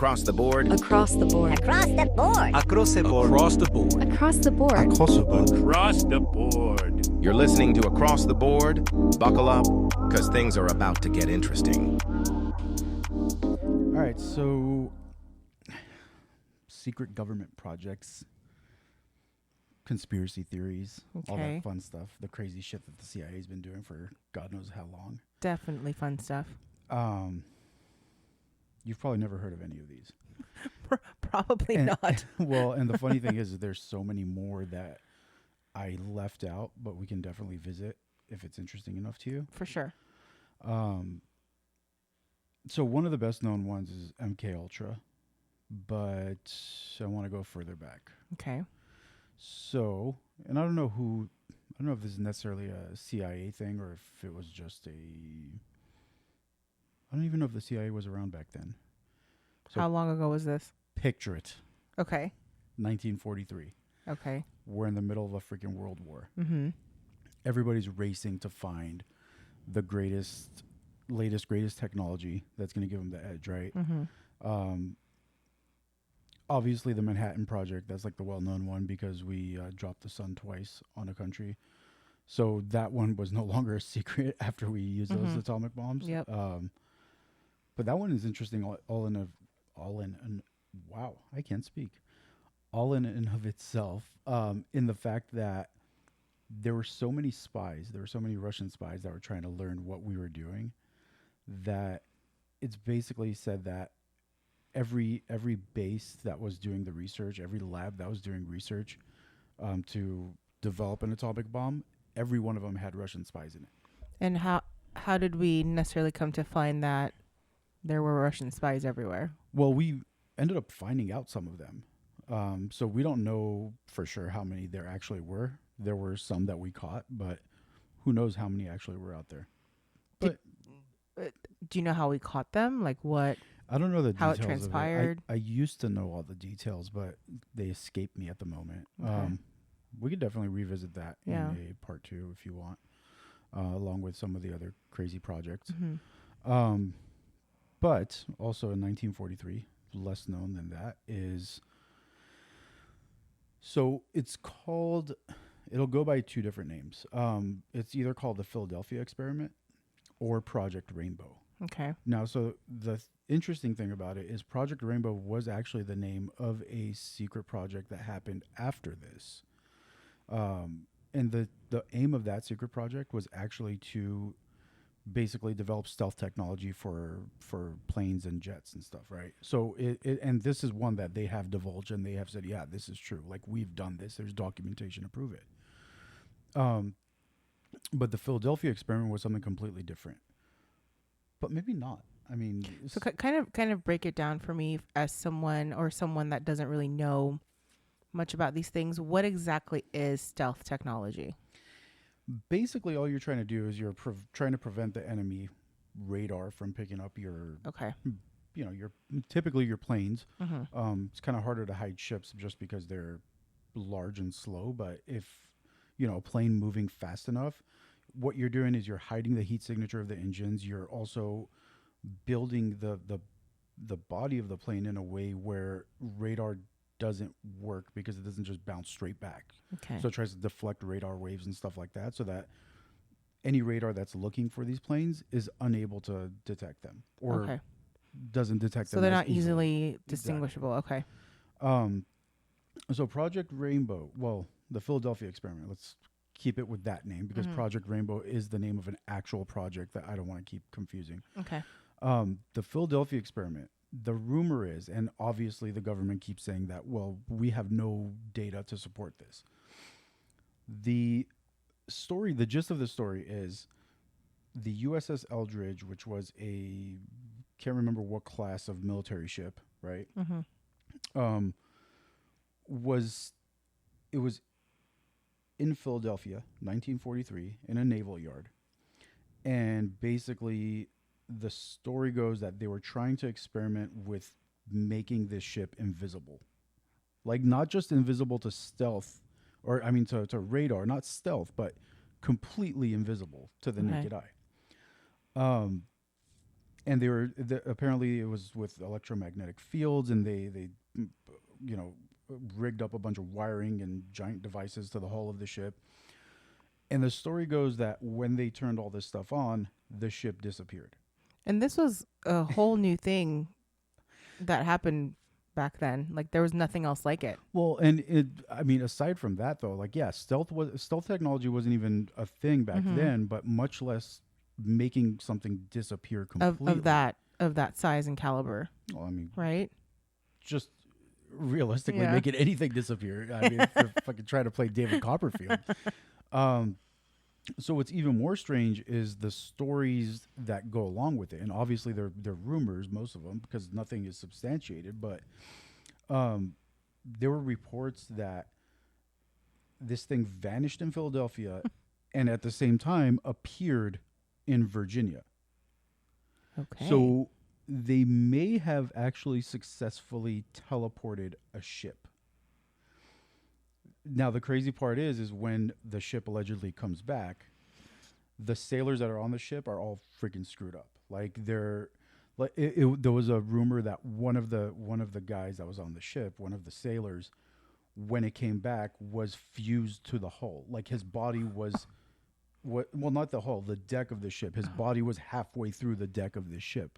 Across the board. Across the board. Across the board. Across the board. Across the board. Across the board. Across the board. Across the board. You're listening to Across the Board. Buckle up, because things are about to get interesting. All right, so secret government projects, conspiracy theories, all that fun stuff, the crazy shit that the CIA's been doing for God knows how long. Definitely fun stuff. You've probably never heard of any of these. Probably not. Well, and the funny thing is there's so many more that I left out, but we can definitely visit if it's interesting enough to you. For sure. So one of the best known ones is MK Ultra, but I want to go further back. Okay. So, and I don't know if this is necessarily a CIA thing or if it was just I don't even know if the CIA was around back then. So how long ago was this? Picture it. Okay. 1943. Okay. We're in the middle of a freaking world war. Mm-hmm. Everybody's racing to find the greatest technology that's going to give them the edge, right? Mm-hmm. Obviously, the Manhattan Project, that's like the well-known one because we dropped the sun twice on a country. So that one was no longer a secret after we used those atomic bombs. Yep. But that one is interesting all in wow, I can't speak. All in and of itself, in the fact that there were so many spies, there were so many Russian spies that were trying to learn what we were doing, that it's basically said that every base that was doing the research, every lab that was doing research to develop an atomic bomb, every one of them had Russian spies in it. And how did we necessarily come to find that there were Russian spies everywhere? Well, we ended up finding out some of them. So we don't know for sure how many there actually were. There were some that we caught, but who knows how many actually were out there. But do you know how we caught them? Like what? I don't know the how details it transpired. of it. I used to know all the details, but they escaped me at the moment. Okay. We could definitely revisit that in a part 2 if you want, along with some of the other crazy projects. Mm-hmm. But also in 1943, less known than that is, so it's called, it'll go by 2 different names. It's either called the Philadelphia Experiment or Project Rainbow. Okay. Now, so the interesting thing about it is Project Rainbow was actually the name of a secret project that happened after this. And the aim of that secret project was actually to basically develop stealth technology for planes and jets and stuff, right? So and this is one that they have divulged and they have said, yeah, this is true. Like, we've done this. There's documentation to prove it. But the Philadelphia Experiment was something completely different. But maybe not. I mean, so kind of break it down for me as someone that doesn't really know much about these things. What exactly is stealth technology? Basically, all you're trying to do is you're trying to prevent the enemy radar from picking up your, typically your planes. Mm-hmm. It's kind of harder to hide ships just because they're large and slow. But if, a plane moving fast enough, what you're doing is you're hiding the heat signature of the engines. You're also building the body of the plane in a way where radar doesn't work because it doesn't just bounce straight back. Okay. So it tries to deflect radar waves and stuff like that so that any radar that's looking for these planes is unable to detect them or doesn't detect them. So they're not easily distinguishable. Exactly. Okay. So Project Rainbow, well, the Philadelphia Experiment, let's keep it with that name because Project Rainbow is the name of an actual project that I don't want to keep confusing. Okay. The Philadelphia Experiment, the rumor is, and obviously the government keeps saying that, well, we have no data to support this. The gist of the story is the USS Eldridge, which was can't remember what class of military ship, right? Mm-hmm. It was in Philadelphia, 1943, in a naval yard. And basically, the story goes that they were trying to experiment with making this ship invisible. Like, not just invisible to stealth, to radar, not stealth, but completely invisible to the naked eye. and they were apparently it was with electromagnetic fields, and they you know rigged up a bunch of wiring and giant devices to the hull of the ship. And the story goes that when they turned all this stuff on, the ship disappeared. And this was a whole new thing that happened back then. Like there was nothing else like it. Well, and I mean, aside from that, though, like, yeah, stealth technology wasn't even a thing back then, but much less making something disappear completely. Of that size and caliber. Well, I mean, right? just realistically Yeah. making anything disappear. I mean, if you're fucking trying to play David Copperfield. So what's even more strange is the stories that go along with it, and obviously they're rumors, most of them, because nothing is substantiated. But there were reports that this thing vanished in Philadelphia, and at the same time appeared in Virginia. Okay. So they may have actually successfully teleported a ship. Now, the crazy part is when the ship allegedly comes back, the sailors that are on the ship are all freaking screwed up. Like they're like there was a rumor that one of the guys that was on the ship, one of the sailors, when it came back, was fused to the hull. Like his body was well, not the hull, the deck of the ship. His body was halfway through the deck of the ship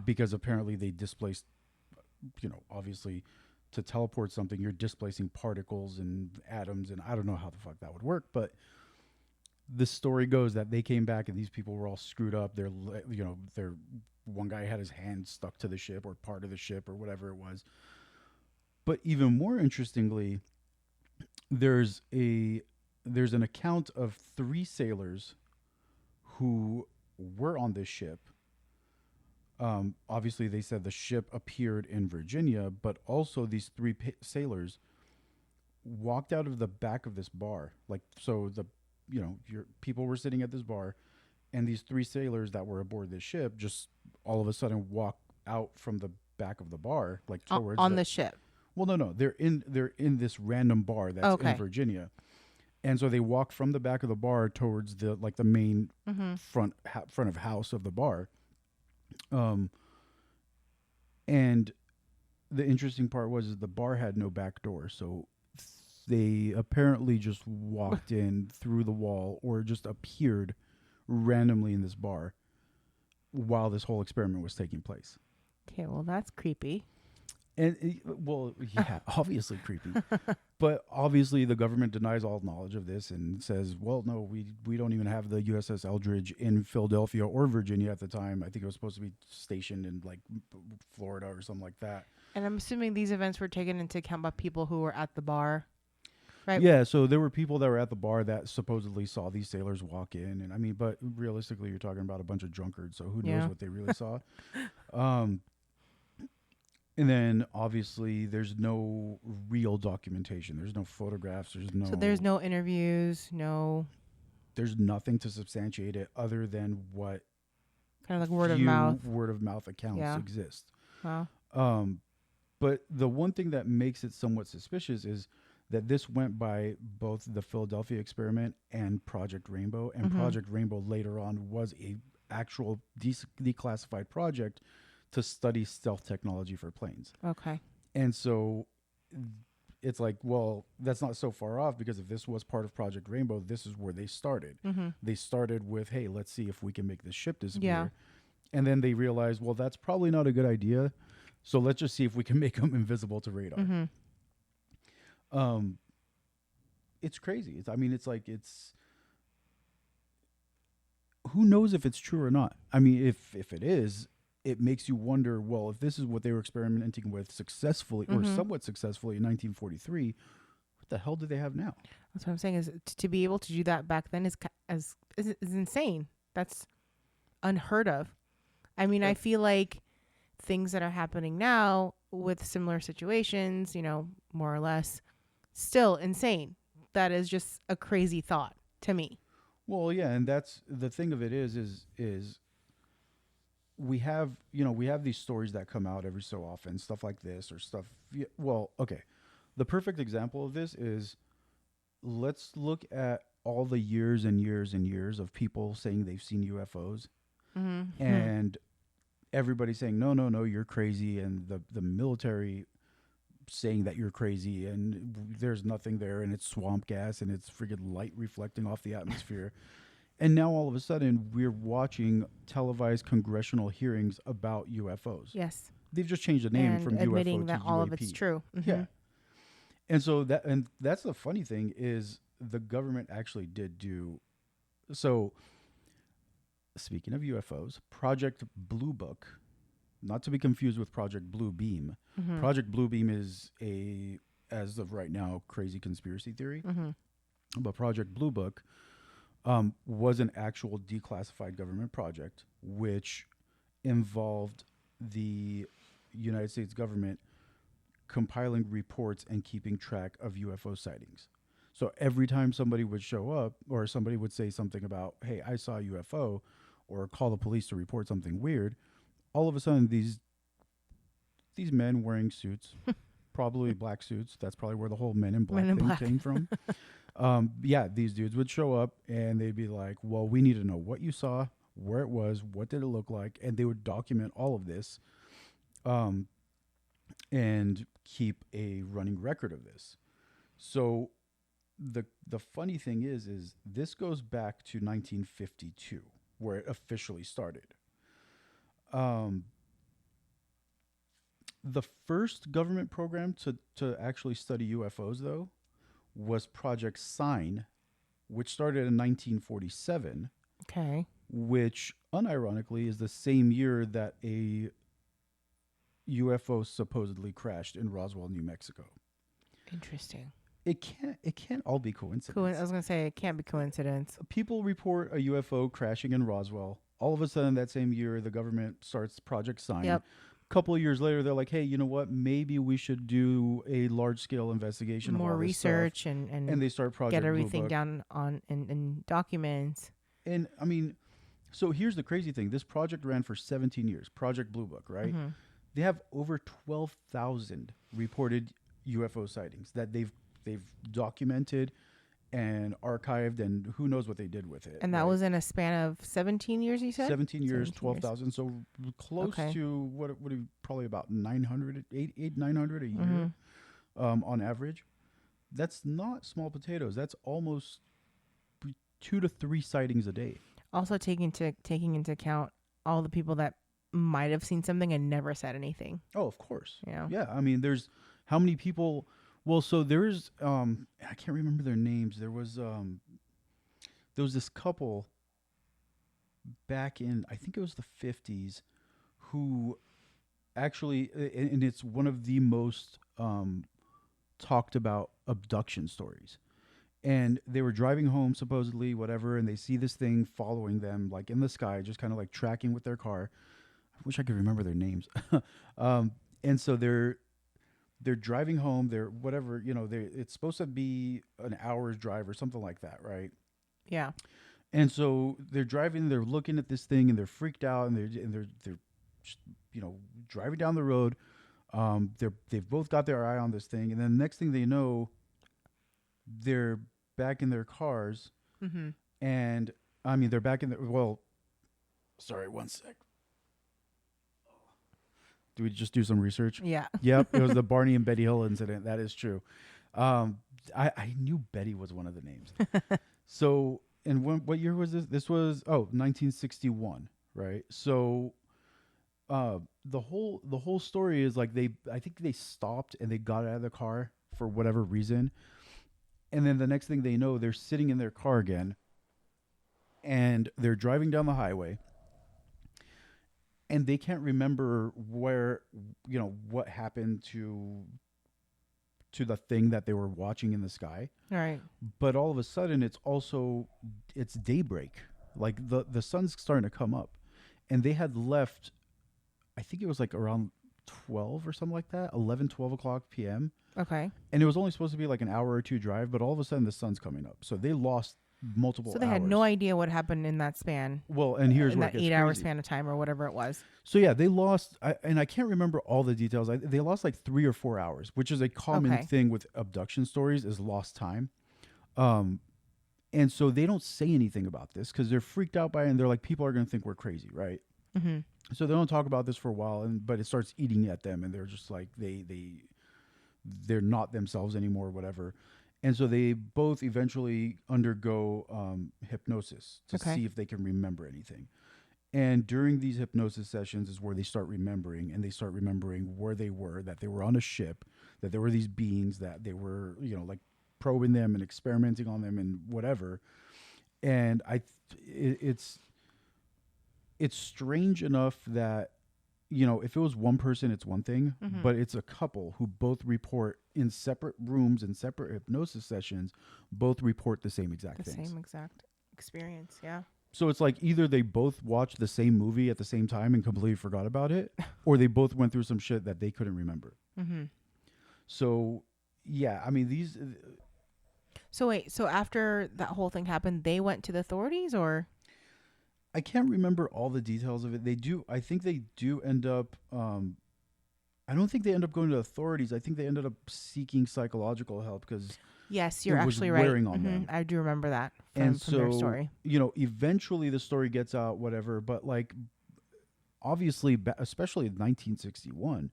because apparently they displaced, obviously. To teleport something, you're displacing particles and atoms, and I don't know how the fuck that would work, but the story goes that they came back and these people were all screwed up. They're one guy had his hand stuck to the ship or part of the ship or whatever it was. But even more interestingly, there's an account of 3 sailors who were on this ship. Obviously, they said the ship appeared in Virginia, but also these 3 sailors walked out of the back of this bar. Like, so your people were sitting at this bar, and these 3 sailors that were aboard this ship just all of a sudden walk out from the back of the bar, like towards on the ship. Well, no, they're in this random bar that's in Virginia, and so they walk from the back of the bar towards the main front of house of the bar. And the interesting part was the bar had no back door, so they apparently just walked in through the wall or just appeared randomly in this bar while this whole experiment was taking place. Okay, well that's creepy. And yeah, obviously creepy. But obviously the government denies all knowledge of this and says, well, no, we don't even have the USS Eldridge in Philadelphia or Virginia at the time. I think it was supposed to be stationed in like Florida or something like that. And I'm assuming these events were taken into account by people who were at the bar, right? Yeah, so there were people that were at the bar that supposedly saw these sailors walk in. And I mean, but realistically, you're talking about a bunch of drunkards, so who knows what they really saw. And then obviously there's no real documentation. There's no photographs. So there's no interviews, no. There's nothing to substantiate it other than what kind of like word of mouth accounts exist. Wow. But the one thing that makes it somewhat suspicious is that this went by both the Philadelphia experiment and Project Rainbow, and Project Rainbow later on was a actual declassified project to study stealth technology for planes. Okay. And so it's like, well, that's not so far off, because if this was part of Project Rainbow, this is where they started. They started with, hey, let's see if we can make this ship disappear. Yeah. And then they realized, well, that's probably not a good idea. So let's just see if we can make them invisible to radar. It's crazy. Who knows if it's true or not? I mean, if it is, it makes you wonder, well, if this is what they were experimenting with successfully or somewhat successfully in 1943, what the hell do they have now? That's what I'm saying, is to be able to do that back then is insane. That's unheard of. I mean, I feel like things that are happening now with similar situations, more or less, still insane. That is just a crazy thought to me. Well, yeah, and that's the thing of it is we have these stories that come out every so often, stuff like this or stuff. Well, okay. The perfect example of this is, let's look at all the years and years and years of people saying they've seen UFOs. And everybody's saying, no, no, no, you're crazy. And the military saying that you're crazy and there's nothing there and it's swamp gas and it's friggin' light reflecting off the atmosphere. And now all of a sudden we're watching televised congressional hearings about UFOs. Yes. They've just changed the name And from admitting UFO that to all UAP. of it's true. Yeah. And so that's the funny thing is the government actually did do. So speaking of UFOs, Project Blue Book, not to be confused with Project Blue Beam. Project Blue Beam is as of right now, crazy conspiracy theory. But Project Blue Book was an actual declassified government project, which involved the United States government compiling reports and keeping track of UFO sightings. So every time somebody would show up or somebody would say something about, hey, I saw a UFO, or call the police to report something weird, all of a sudden these men wearing suits, probably black suits, that's probably where the whole Men in Black came from. These dudes would show up and they'd be like, well, we need to know what you saw, where it was, what did it look like, and they would document all of this and keep a running record of this. So the funny thing is this goes back to 1952, where it officially started. The first government program to actually study UFOs, though, was Project Sign, which started in 1947. Okay. Which, unironically, is the same year that a UFO supposedly crashed in Roswell, New Mexico. Interesting. It can't all be coincidence. I was gonna say it can't be coincidence. People report a UFO crashing in Roswell. All of a sudden, that same year, the government starts Project Sign. Yep. A couple of years later, they're like, hey, you know what? Maybe we should do a large-scale investigation More of all this research stuff. and they start Project get Blue everything Book. down on in documents. And, I mean, so here's the crazy thing. This project ran for 17 years, Project Blue Book, right? They have over 12,000 reported UFO sightings that they've documented and archived, and who knows what they did with it. And that was in a span of 17 years, you said? 17 years, 17 12,000. So close Okay. to what probably about 900 a year on average. That's not small potatoes. That's almost 2 to 3 sightings a day. Also taking into account all the people that might have seen something and never said anything. Oh, of course. Yeah. Yeah. I mean, there's how many people? Well, so there's I can't remember their names. There was this couple back in, I think it was the 50s, who actually, and it's one of the most talked about abduction stories. And they were driving home, supposedly, whatever, and they see this thing following them, like in the sky, just kind of like tracking with their car. I wish I could remember their names. And so they're driving home. They're whatever, it's supposed to be an hour's drive or something like that, right? Yeah. And so they're driving. They're looking at this thing, and they're freaked out, and they're driving down the road. They've both got their eye on this thing, and then the next thing they know, they're back in their cars, and I mean they're back in sorry, one sec. Do we just do some research? Yeah. Yep, it was the Barney and Betty Hill incident. That is true. I knew Betty was one of the names. So, and what year was this? This was 1961, right? So, the whole story is like I think they stopped and they got out of the car for whatever reason, and then the next thing they know, they're sitting in their car again, and they're driving down the highway. And they can't remember where, what happened to the thing that they were watching in the sky. All right. But all of a sudden, it's daybreak. Like the sun's starting to come up. And they had left, I think it was like around 12 or something like that, 11, 12 o'clock p.m. Okay. And it was only supposed to be like an hour or two drive, but all of a sudden the sun's coming up. So they lost multiple hours. So they had no idea what happened in that span. Well, and here's in where that it gets 8-hour crazy. span of time or whatever it was. So yeah, they lost, and I can't remember all the details. They lost like 3 or 4 hours, which is a common thing with abduction stories, is lost time. And so they don't say anything about this because they're freaked out by it, and they're like, people are going to think we're crazy, right? Mm-hmm. So they don't talk about this for a while, but it starts eating at them, and they're just like they're not themselves anymore, whatever. And so they both eventually undergo hypnosis to Okay. see if they can remember anything. And during these hypnosis sessions is where they start remembering, and they start remembering where they were, that they were on a ship, that there were these beings, that they were, like probing them and experimenting on them and whatever. And it's strange enough that, if it was one person, it's one thing, Mm-hmm. but it's a couple who both report in separate rooms and separate hypnosis sessions, both report the same exact The things. same exact experience. Yeah. So it's like either they both watched the same movie at the same time and completely forgot about it, or they both went through some shit that they couldn't remember. Mm-hmm. So, yeah, I mean, these. So wait. So after that whole thing happened, they went to the authorities, or? I can't remember all the details of it. I think they do end up. I don't think they end up going to authorities. I think they ended up seeking psychological help because. Yes, you're it was actually right. wearing on them. I do remember that from, And from their so, story. eventually the story gets out, whatever. But like, obviously, especially in 1961,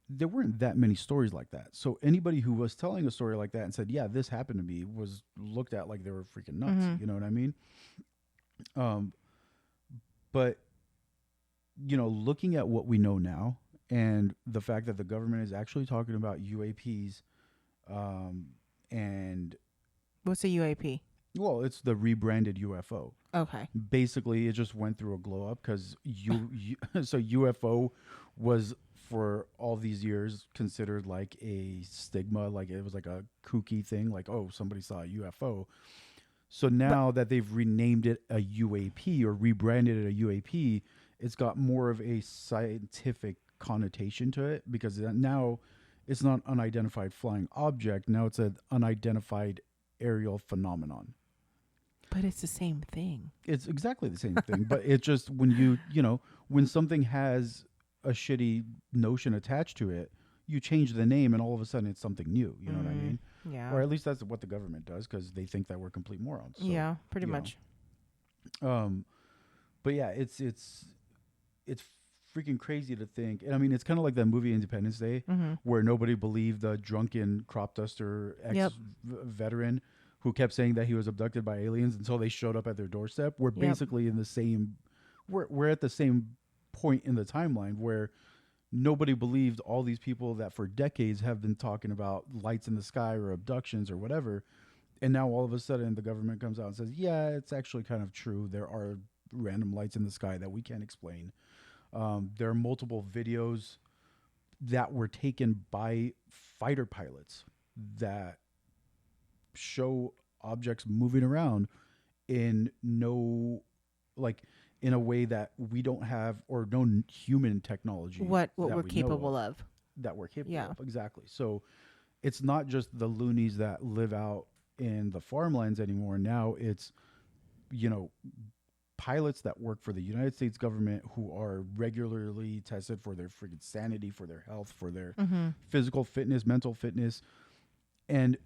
there weren't that many stories like that. So anybody who was telling a story like that and said, "Yeah, this happened to me," was looked at like they were freaking nuts. Mhm. You know what I mean? But looking at what we know now and the fact that the government is actually talking about UAPs, and What's a UAP? well, it's the rebranded UFO. Okay. Basically, it just went through a glow up because so UFO was for all these years considered like a stigma, like it was like a kooky thing, like, oh, somebody saw a UFO. So now that they've renamed it a UAP or rebranded it a UAP, it's got more of a scientific connotation to it because now it's not unidentified flying object. Now it's an unidentified aerial phenomenon. But it's the same thing. It's exactly the same thing, but it's just when when something has a shitty notion attached to it, you change the name and all of a sudden it's something new. You know what I mean? Yeah. Or at least that's what the government does because they think that we're complete morons. So, yeah, pretty you know. much. But yeah, it's freaking crazy to think. And I mean, it's kind of like that movie Independence Day, where nobody believed the drunken crop duster veteran who kept saying that he was abducted by aliens until they showed up at their doorstep. We're basically in the same. We're at the same point in the timeline where nobody believed all these people that for decades have been talking about lights in the sky or abductions or whatever. And now all of a sudden the government comes out and says, yeah, it's actually kind of true. There are random lights in the sky that we can't explain. There are multiple videos that were taken by fighter pilots that show objects moving around in in a way that we don't have or no human technology. What we're capable of. That we're capable of, exactly. So it's not just the loonies that live out in the farmlands anymore. Now it's, pilots that work for the United States government who are regularly tested for their freaking sanity, for their health, for their physical fitness, mental fitness. And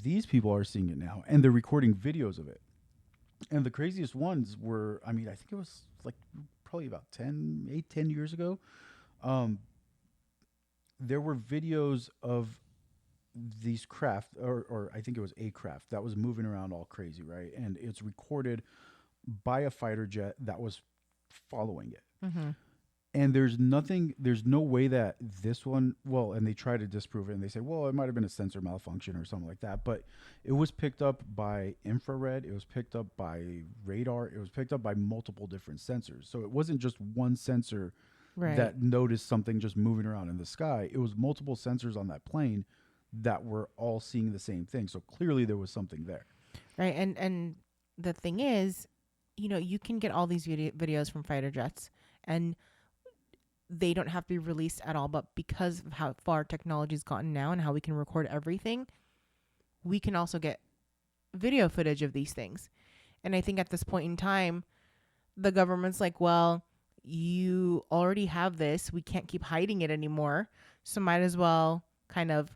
these people are seeing it now and they're recording videos of it. And the craziest ones were, I think it was like probably about 10 years ago. There were videos of these craft, or I think it was a craft that was moving around all crazy, right? And it's recorded by a fighter jet that was following it. And there's no way that this one, and they try to disprove it and they say, well, it might have been a sensor malfunction or something like that. But it was picked up by infrared. It was picked up by radar. It was picked up by multiple different sensors. So it wasn't just one sensor that noticed something just moving around in the sky. It was multiple sensors on that plane that were all seeing the same thing. So clearly there was something there. Right. And the thing is, you can get all these videos from fighter jets and they don't have to be released at all. But because of how far technology's gotten now and how we can record everything, we can also get video footage of these things. And I think at this point in time, the government's like, well, you already have this. We can't keep hiding it anymore. So might as well kind of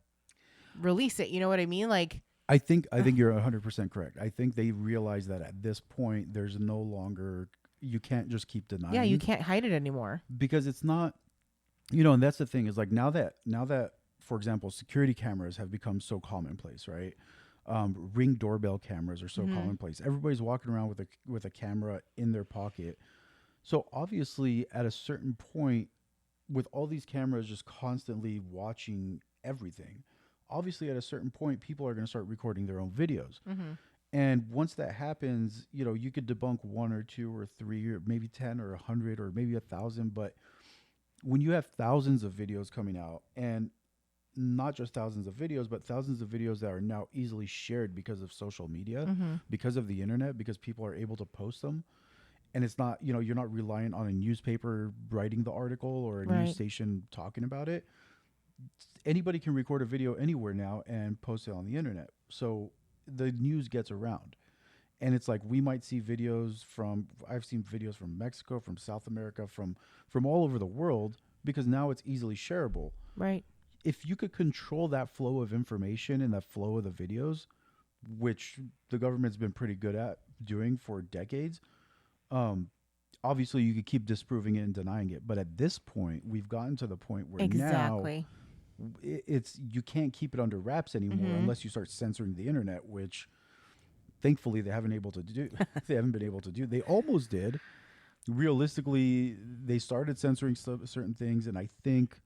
release it. You know what I mean? Like, I think you're 100% correct. I think they realize that at this point, there's no longer, you can't just keep denying. Yeah, you can't hide it anymore. Because it's not, and that's the thing is like now that for example, security cameras have become so commonplace, right? Ring doorbell cameras are so commonplace. Everybody's walking around with a camera in their pocket. So obviously, at a certain point, with all these cameras just constantly watching everything, obviously at a certain point, people are going to start recording their own videos. And once that happens, you could debunk 1 or 2 or 3 or maybe 10 or 100 or maybe 1,000. But when you have thousands of videos coming out, and not just thousands of videos, but thousands of videos that are now easily shared because of social media, because of the internet, because people are able to post them. And it's not, you're not reliant on a newspaper writing the article or a news station talking about it. Anybody can record a video anywhere now and post it on the internet. So the news gets around. And it's like we might see videos I've seen videos from Mexico, from South America, from all over the world, because now it's easily shareable. Right. If you could control that flow of information and that flow of the videos, which the government's been pretty good at doing for decades, obviously you could keep disproving it and denying it. But at this point, we've gotten to the point where now it's you can't keep it under wraps anymore unless you start censoring the internet, which thankfully they haven't been able to do. They almost did. Realistically, they started censoring certain things, and I think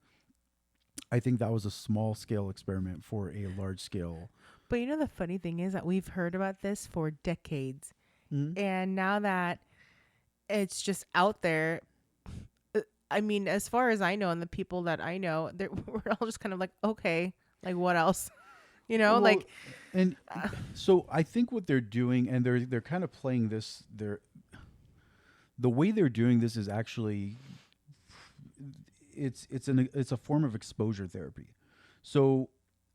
that was a small scale experiment for a large scale. But the funny thing is that we've heard about this for decades. And now that it's just out there, I mean, as far as I know, and the people that I know, we're all just kind of like, okay, like what else? Well, and so I think what they're doing, and they're kind of playing this, the way they're doing this is actually, it's a form of exposure therapy. So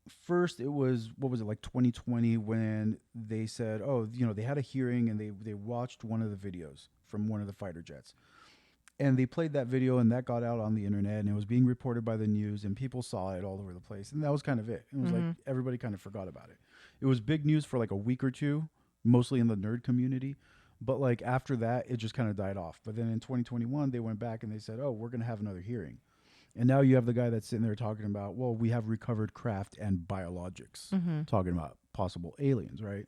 first it was, what was it, like 2020, when they said, they had a hearing and they watched one of the videos from one of the fighter jets. And they played that video, and that got out on the internet, and it was being reported by the news, and people saw it all over the place. And that was kind of it. It was like everybody kind of forgot about it. It was big news for like a week or two, mostly in the nerd community. But like after that, it just kind of died off. But then in 2021, they went back and they said, we're going to have another hearing. And now you have the guy that's sitting there talking about, well, we have recovered craft and biologics, talking about possible aliens, right?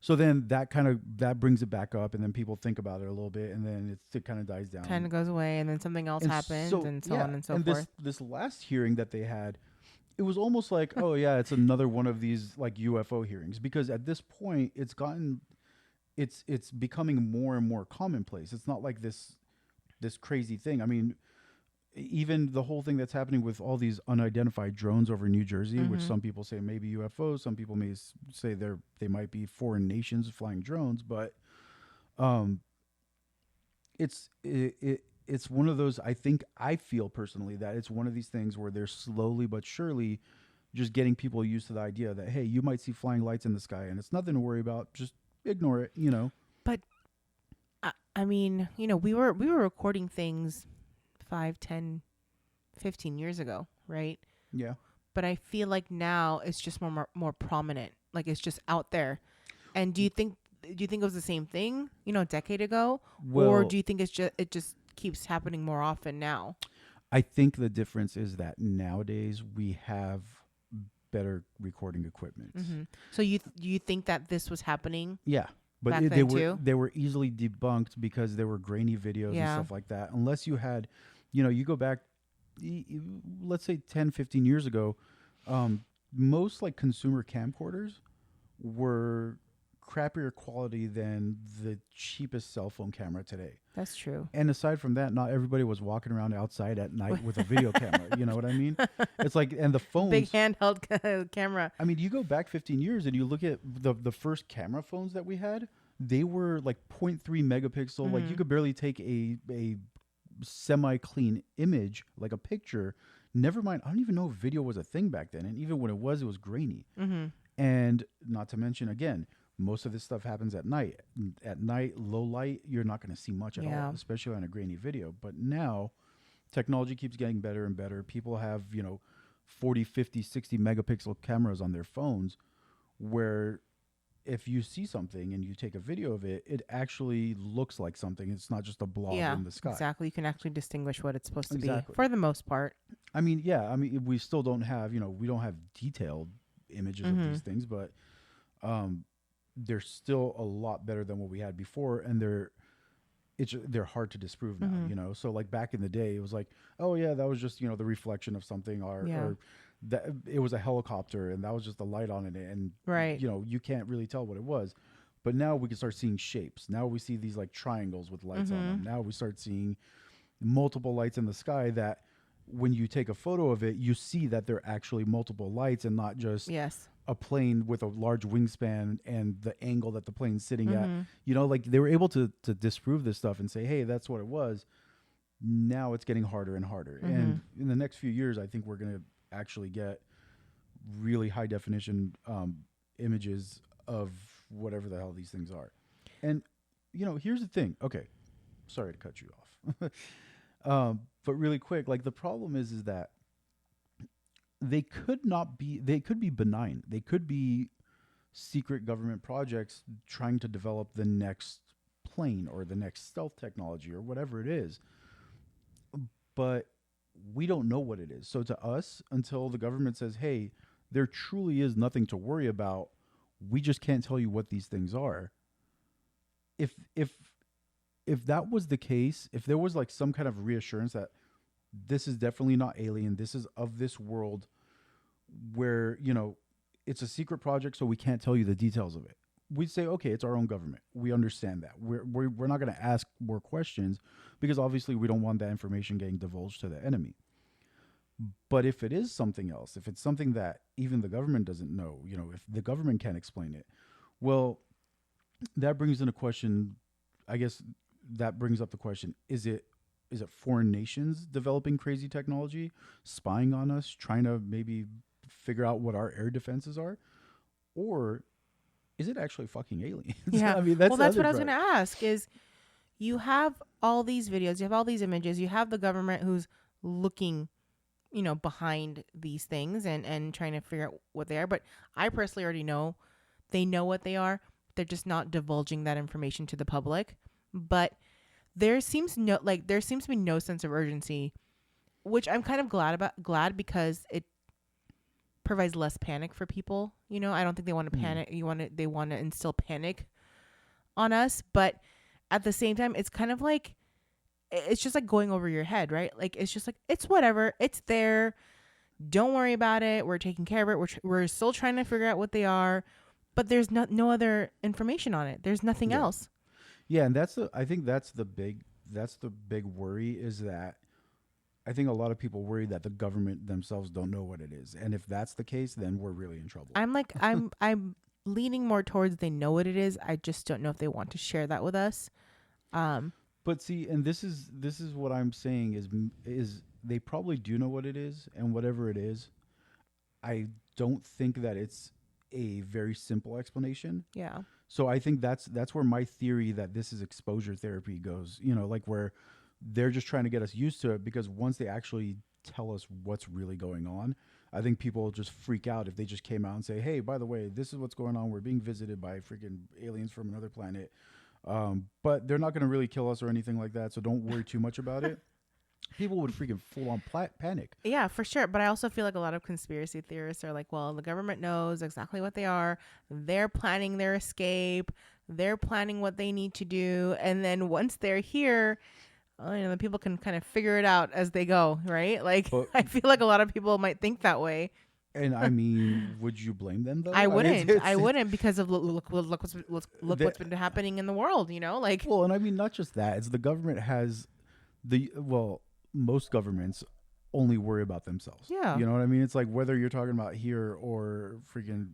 So then that brings it back up, and then people think about it a little bit, and then it kind of dies down. Kind of goes away, and then something else happens, and so on and so forth. This last hearing that they had, it was almost like, oh yeah, it's another one of these like UFO hearings, because at this point it's becoming more and more commonplace. It's not like this crazy thing. I mean, even the whole thing that's happening with all these unidentified drones over New Jersey, which some people say may be UFOs, some people may say they might be foreign nations flying drones, but it's one of those. I feel personally that it's one of these things where they're slowly but surely just getting people used to the idea that, hey, you might see flying lights in the sky and it's nothing to worry about. Just ignore it, But I mean, we were recording things 5, 10, 15 years ago, right? Yeah. But I feel like now it's just more prominent. Like it's just out there. And do you think it was the same thing, a decade ago? Or do you think it just keeps happening more often now? I think the difference is that nowadays we have better recording equipment. So you think that this was happening? Yeah. But they were easily debunked because there were grainy videos and stuff like that. Unless you had, you go back, let's say 10, 15 years ago, most like consumer camcorders were crappier quality than the cheapest cell phone camera today. That's true. And aside from that, not everybody was walking around outside at night with a video camera. You know what I mean? It's like, and the phones. Big handheld camera. I mean, you go back 15 years and you look at the first camera phones that we had, they were like 0.3 megapixel. Like you could barely take a semi-clean image, like a picture. Never mind, I don't even know if video was a thing back then. And even when it was grainy. And not to mention, again, most of this stuff happens at night. At night, low light, you're not going to see much at all, especially on a grainy video. But now, technology keeps getting better and better. People have, 40, 50, 60 megapixel cameras on their phones where if you see something and you take a video of it, it actually looks like something. It's not just a blob in the sky. Exactly. You can actually distinguish what it's supposed to Exactly. be for the most part. I mean, yeah. I mean, we still don't have, we don't have detailed images of these things, but they're still a lot better than what we had before, and they're hard to disprove now. So like back in the day, it was like, oh yeah, that was just the reflection of something, or that it was a helicopter and that was just the light on it, and you can't really tell what it was. But now we can start seeing shapes. Now we see these like triangles with lights on them. Now we start seeing multiple lights in the sky that when you take a photo of it, you see that they're actually multiple lights and not just a plane with a large wingspan and the angle that the plane's sitting at. Like they were able to disprove this stuff and say, hey, that's what it was. Now it's getting harder and harder. And in the next few years, I think we're going to actually get really high definition images of whatever the hell these things are. And, here's the thing. Okay. Sorry to cut you off. But really quick, like the problem is that they could be benign. They could be secret government projects trying to develop the next plane or the next stealth technology or whatever it is. But we don't know what it is. So to us, until the government says, hey, there truly is nothing to worry about, we just can't tell you what these things are. If that was the case, if there was like some kind of reassurance that this is definitely not alien, this is of this world where, it's a secret project, so we can't tell you the details of it. We'd say, okay, it's our own government. We understand that. We're not going to ask more questions because obviously we don't want that information getting divulged to the enemy. But if it is something else, if it's something that even the government doesn't know, if the government can't explain it, well, that brings in a question. I guess that brings up the question: is it foreign nations developing crazy technology, spying on us, trying to maybe figure out what our air defenses are, or is it actually fucking aliens? Yeah. I mean, that's what I was going to ask is, you have all these videos, you have all these images, you have the government who's looking, behind these things and trying to figure out what they are. But I personally already know they know what they are. They're just not divulging that information to the public. But there seems to be no sense of urgency, which I'm kind of glad because it provides less panic for people. I don't think they want to panic. They want to instill panic on us. But at the same time, it's kind of like, it's just like going over your head, right? Like, it's just like, it's whatever. It's there. Don't worry about it. We're taking care of it. We're still trying to figure out what they are, but there's no other information on it. There's nothing else. Yeah. And I think that's the big worry, is that I think a lot of people worry that the government themselves don't know what it is. And if that's the case, then we're really in trouble. I'm leaning more towards they know what it is. I just don't know if they want to share that with us. But see, and this is what I'm saying is they probably do know what it is, and whatever it is, I don't think that it's a very simple explanation. Yeah. So I think that's where my theory that this is exposure therapy goes, like where they're just trying to get us used to it, because once they actually tell us what's really going on, I think people will just freak out if they just came out and say, hey, by the way, this is what's going on. We're being visited by freaking aliens from another planet. But they're not going to really kill us or anything like that. So don't worry too much about it. People would freaking full on panic. Yeah, for sure. But I also feel like a lot of conspiracy theorists are like, well, the government knows exactly what they are. They're planning their escape. They're planning what they need to do. And then once they're here, the people can kind of figure it out as they go, right? Like, but I feel like a lot of people might think that way. And I mean, would you blame them though? I wouldn't. I wouldn't, because of look what's been happening in the world. Like. Well, and I mean, not just that. It's the government has most governments only worry about themselves. Yeah. You know what I mean? It's like whether you're talking about here or freaking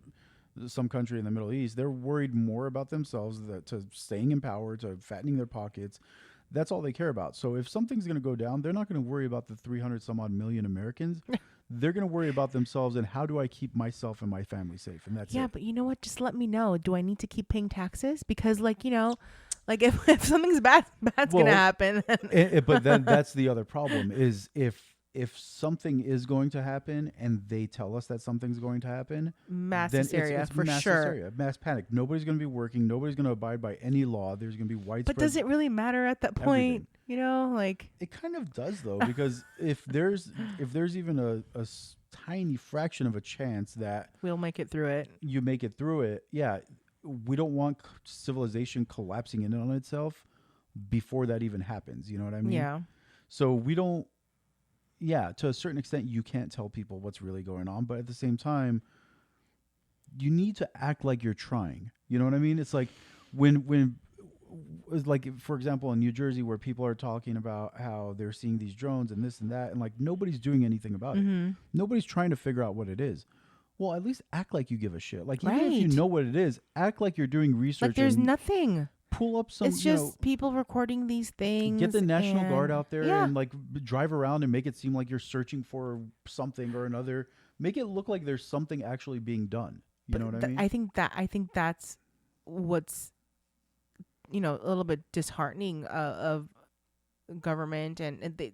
some country in the Middle East, they're worried more about themselves, to staying in power, to fattening their pockets. That's all they care about. So if something's going to go down, they're not going to worry about the 300 some odd million Americans. They're going to worry about themselves and how do I keep myself and my family safe? And that's it. Yeah, but you know what? Just let me know. Do I need to keep paying taxes? Because if something's bad's going to happen. But then that's the other problem, is if if something is going to happen and they tell us that something's going to happen, Mass then hysteria, it's for mass sure. hysteria, mass panic. Nobody's going to be working. Nobody's going to abide by any law. There's going to be widespread. But does it really matter at that point? Everything. Like It kind of does though, because if there's even a tiny fraction of a chance that we'll make it through it. you make it through it, yeah, we don't want civilization collapsing in on itself before that even happens. You know what I mean? Yeah. So we don't. Yeah, to a certain extent, you can't tell people what's really going on, but at the same time, you need to act like you're trying. You know what I mean? It's like when it's like, for example, in New Jersey, where people are talking about how they're seeing these drones and this and that, and like nobody's doing anything about it. Nobody's trying to figure out what it is. Well, at least act like you give a shit. Like even if you know what it is, act like you're doing research. Like there's nothing. Pull up some. It's just people recording these things. Get the National Guard out there yeah. and like drive around and make it seem like you're searching for something or another. Make it look like there's something actually being done. You know what I mean? I think that's what's a little bit disheartening of government and they,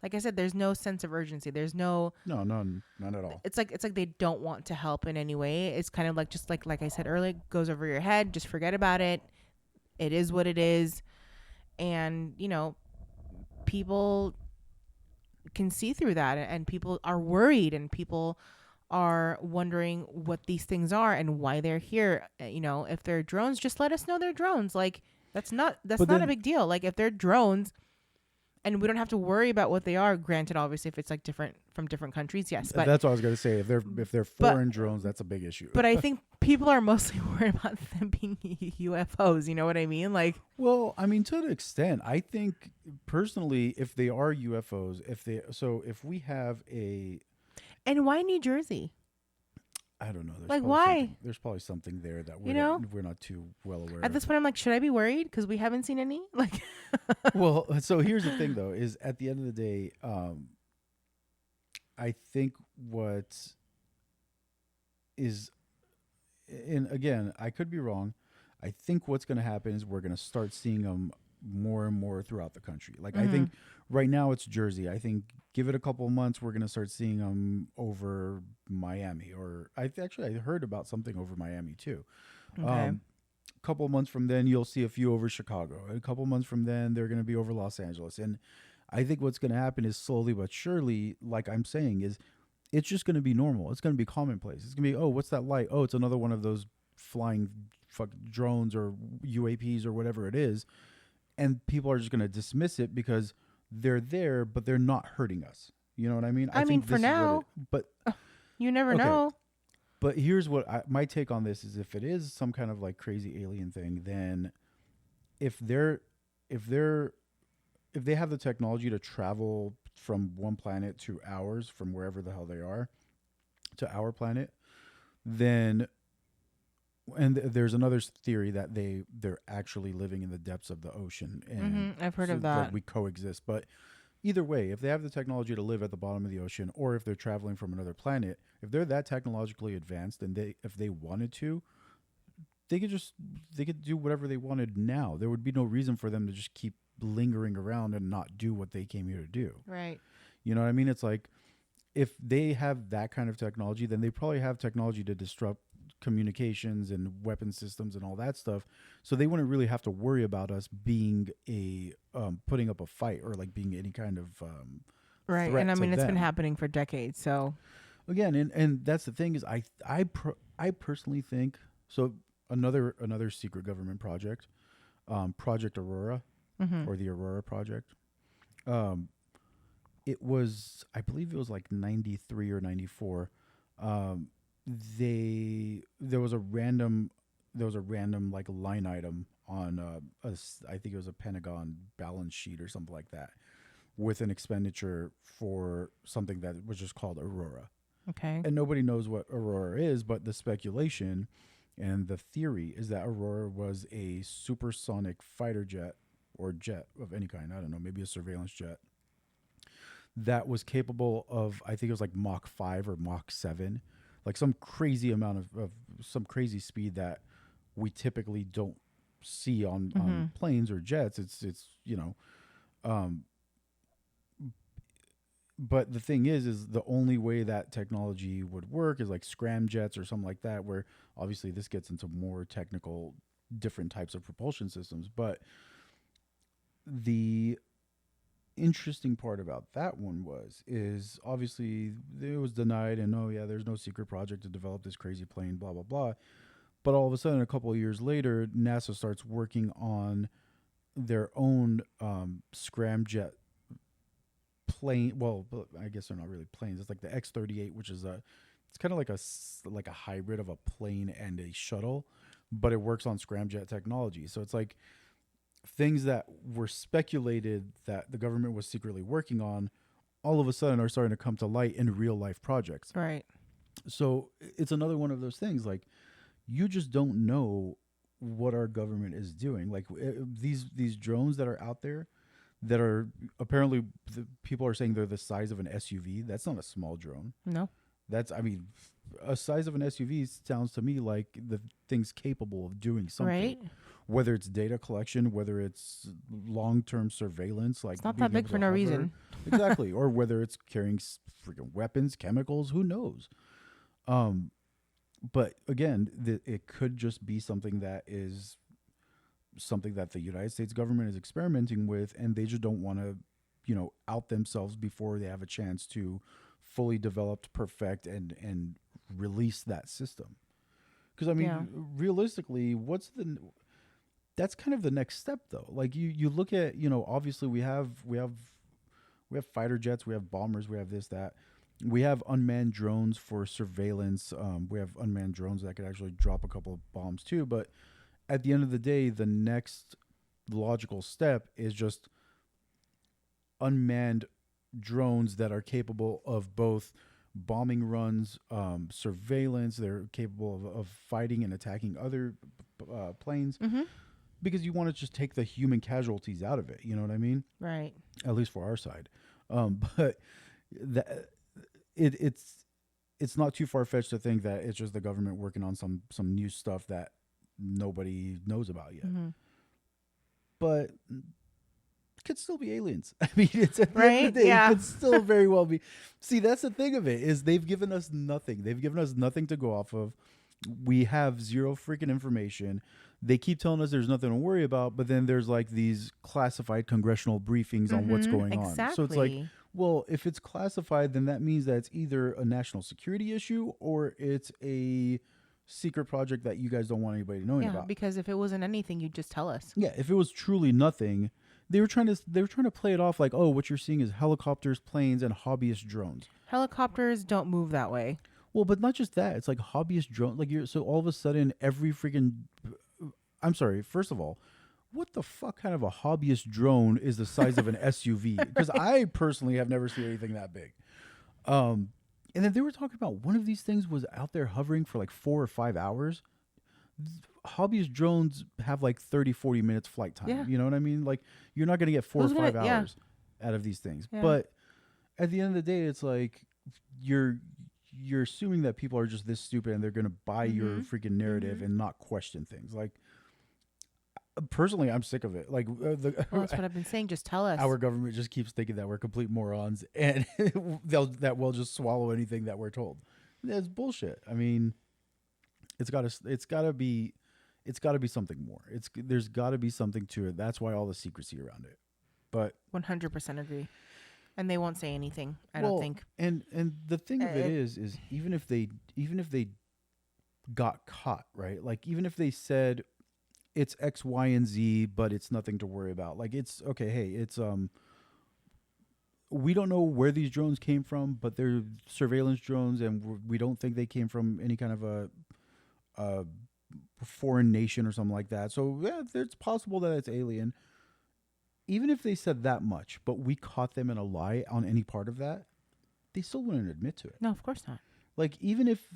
like I said, there's no sense of urgency. There's none at all. It's like they don't want to help in any way. It's kind of like just like I said earlier, goes over your head. Just forget about it. It is what it is. And, people can see through that and people are worried and people are wondering what these things are and why they're here. If they're drones, just let us know they're drones. Like that's not a big deal. Like if they're drones and we don't have to worry about what they are, granted, obviously if it's like different from different countries, yes. But that's what I was going to say. If they're foreign drones, that's a big issue. But I think people are mostly worried about them being UFOs. You know what I mean? Like, well, I mean, to an extent, I think personally, if they are UFOs, if we have and why New Jersey? I don't know. Like, why? There's probably something there that we're not too well aware of. At this point, I'm like, should I be worried? Because we haven't seen any? Like, well, so here's the thing, though, is at the end of the day, I think what is, and again, I could be wrong. I think what's going to happen is we're going to start seeing them more and more throughout the country. Like, I think right now it's Jersey. I think give it a couple of months, we're going to start seeing them over Miami. Or I heard about something over Miami too. Okay. A couple of months from then, you'll see a few over Chicago. A couple of months from then, they're going to be over Los Angeles. And I think what's going to happen is slowly but surely, like I'm saying, is it's just going to be normal. It's going to be commonplace. It's going to be, oh, what's that light? Oh, it's another one of those flying drones or UAPs or whatever it is. And people are just going to dismiss it because they're there, but they're not hurting us. You know what I mean? I mean, for now, but you never know. But here's what my take on this is: if it is some kind of like crazy alien thing, then if they have the technology to travel from one planet to ours, from wherever the hell they are, to our planet, then. And there's another theory that they're actually living in the depths of the ocean. And I've heard of that. We coexist. But either way, if they have the technology to live at the bottom of the ocean, or if they're traveling from another planet, if they're that technologically advanced, and if they wanted to, they could do whatever they wanted now. There would be no reason for them to just keep lingering around and not do what they came here to do. Right. You know what I mean? It's like if they have that kind of technology, then they probably have technology to disrupt communications and weapon systems and all that stuff, so they wouldn't really have to worry about us being putting up a fight or like being any kind of right. And I mean, it's been happening for decades. So again, and that's the thing is, I personally think so. Another secret government project, Project Aurora, or the Aurora Project. It was, I believe it was like 93 or 94. There was a random like line item on I think it was a Pentagon balance sheet or something like that, with an expenditure for something that was just called Aurora. Okay. And nobody knows what Aurora is, but the speculation and the theory is that Aurora was a supersonic fighter jet or jet of any kind. I don't know, maybe a surveillance jet that was capable of, I think it was like Mach 5 or Mach 7. Like some crazy amount of some crazy speed that we typically don't see on planes or jets. It's But the thing is the only way that technology would work is like scramjets or something like that, where obviously this gets into more technical, different types of propulsion systems. But the interesting part about that one is obviously it was denied, and oh yeah, there's no secret project to develop this crazy plane, blah blah blah. But all of a sudden, a couple of years later, NASA starts working on their own scramjet plane. Well, I guess they're not really planes. It's like the X-38, which is it's kind of like a hybrid of a plane and a shuttle, but it works on scramjet technology. So it's like things that were speculated that the government was secretly working on, all of a sudden are starting to come to light in real life projects. Right. So it's another one of those things, like you just don't know what our government is doing. Like these drones that are out there that are apparently people are saying they're the size of an SUV. That's not a small drone. No. That's, I mean, a size of an SUV sounds to me like the thing's capable of doing something. Right. Whether it's data collection, whether it's long-term surveillance, like It's not being that big able for to no hover. reason. Exactly. Or whether it's carrying freaking weapons, chemicals, who knows? But again, it could just be something that is something that the United States government is experimenting with, and they just don't want to, out themselves before they have a chance to fully develop, perfect, and release that system. Because I mean, realistically, that's kind of the next step, though. Like you look at, obviously we have fighter jets, we have bombers, we have this, that. We have unmanned drones for surveillance. We have unmanned drones that could actually drop a couple of bombs too. But at the end of the day, the next logical step is just unmanned drones that are capable of both bombing runs, surveillance. They're capable of fighting and attacking other planes. Mm-hmm. Because you want to just take the human casualties out of it. You know what I mean? Right. At least for our side. But it's not too far-fetched to think that it's just the government working on some new stuff that nobody knows about yet. Mm-hmm. But it could still be aliens. I mean, it's at the Right? end of the day, Yeah. it could still very well be. See, that's the thing of it, is they've given us nothing. They've given us nothing to go off of. We have zero freaking information. They keep telling us there's nothing to worry about, but then there's like these classified congressional briefings on what's going on. So it's like, well, if it's classified, then that means that it's either a national security issue or it's a secret project that you guys don't want anybody knowing about. Because if it wasn't anything, you'd just tell us. Yeah, if it was truly nothing, they were trying to play it off like, oh, what you're seeing is helicopters, planes, and hobbyist drones. Helicopters don't move that way. Well, but not just that. It's like hobbyist drone. Like so all of a sudden every freaking. I'm sorry. First of all, what the fuck kind of a hobbyist drone is the size of an SUV? Because I personally have never seen anything that big. And then they were talking about one of these things was out there hovering for like 4 or 5 hours. Hobbyist drones have like 30, 40 minutes flight time. Yeah. You know what I mean? Like you're not going to get 4 or 5 hours out of these things. Yeah. But at the end of the day, it's like you're assuming that people are just this stupid and they're going to buy your freaking narrative and not question things. Like, personally, I'm sick of it. Like, Well, that's what I've been saying. Just tell us. our government just keeps thinking that we're complete morons and we'll just swallow anything that we're told. It's bullshit. I mean, it's gotta be something more. There's gotta be something to it. That's why all the secrecy around it. But 100% agree. And they won't say anything, I don't think. And the thing of it is even if they got caught, right? Like even if they said it's X, Y, and Z, but it's nothing to worry about. Like it's okay. Hey, it's we don't know where these drones came from, but they're surveillance drones, and we don't think they came from any kind of a foreign nation or something like that. So yeah, it's possible that it's alien. Even if they said that much, but we caught them in a lie on any part of that, they still wouldn't admit to it. No, of course not. Like even if